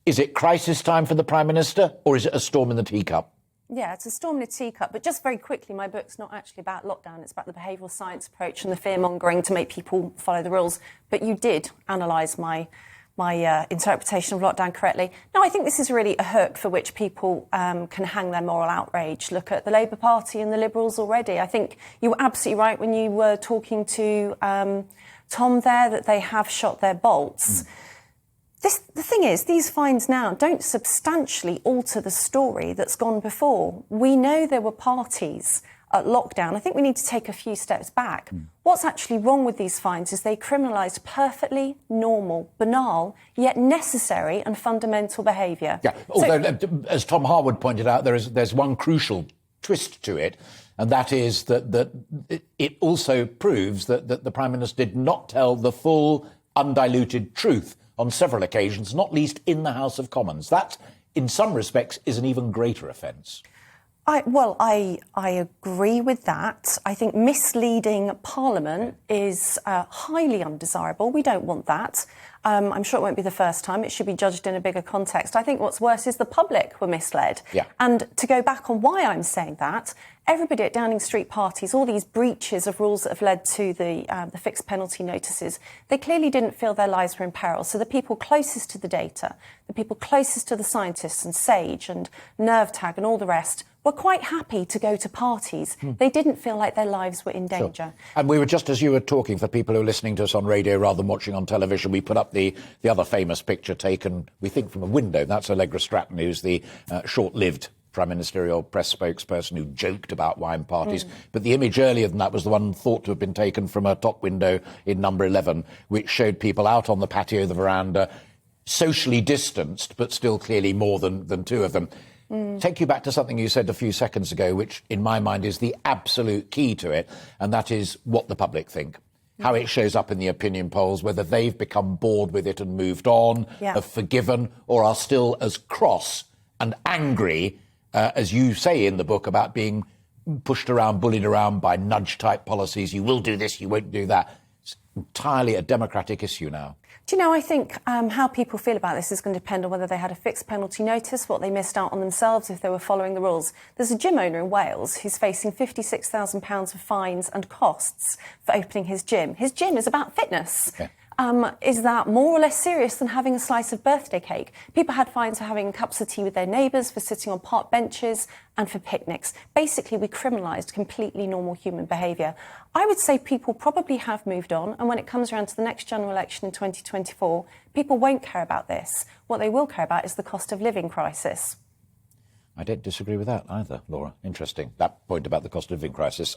Is it crisis time for the Prime Minister, or is it a storm in the teacup? Yeah, it's a storm in a teacup. But just very quickly, my book's not actually about lockdown. It's about the behavioural science approach and the fear-mongering to make people follow the rules. But you did analyse my interpretation of lockdown correctly. No, I think this is really a hook for which people can hang their moral outrage. Look at the Labour Party and the Liberals already. I think you were absolutely right when you were talking to Tom there that they have shot their bolts. The thing is, these fines now don't substantially alter the story that's gone before. We know there were parties at lockdown. I think we need to take a few steps back. What's actually wrong with these fines is they criminalised perfectly normal, banal, yet necessary and fundamental behaviour. Yeah, although, as Tom Harwood pointed out, there's one crucial twist to it, and that is that it also proves that the Prime Minister did not tell the full, undiluted truth on several occasions, not least in the House of Commons. That, in some respects, is an even greater offence. I agree with that. I think misleading Parliament is highly undesirable. We don't want that. I'm sure it won't be the first time. It should be judged in a bigger context. I think what's worse is the public were misled. Yeah. And to go back on why I'm saying that, everybody at Downing Street parties, all these breaches of rules that have led to the fixed penalty notices, they clearly didn't feel their lives were in peril. So the people closest to the data, the people closest to the scientists and SAGE and NerveTag and all the rest were quite happy to go to parties. They didn't feel like their lives were in danger. Sure. And we were just, as you were talking, for people who are listening to us on radio rather than watching on television, we put up the other famous picture taken, we think, from a window. That's Allegra Stratton, who's the short-lived Prime Ministerial press spokesperson who joked about wine parties. But the image earlier than that was the one thought to have been taken from a top window in number 11, which showed people out on the patio, the veranda, socially distanced, but still clearly more than two of them. Take you back to something you said a few seconds ago, which in my mind is the absolute key to it, and that is what the public think. How it shows up in the opinion polls, whether they've become bored with it and moved on, have forgiven, or are still as cross and angry, as you say in the book, about being pushed around, bullied around by nudge-type policies. You will do this, you won't do that. It's entirely a democratic issue now. Do you know, I think how people feel about this is going to depend on whether they had a fixed penalty notice, what they missed out on themselves if they were following the rules. There's a gym owner in Wales who's facing £56,000 of fines and costs for opening his gym. His gym is about fitness. Okay. Is that more or less serious than having a slice of birthday cake? People had fines for having cups of tea with their neighbours, for sitting on park benches and for picnics. Basically, we criminalised completely normal human behaviour. I would say people probably have moved on, and when it comes around to the next general election in 2024, people won't care about this. What they will care about is the cost of living crisis. I don't disagree with that either, Laura. Interesting, that point about the cost of living crisis.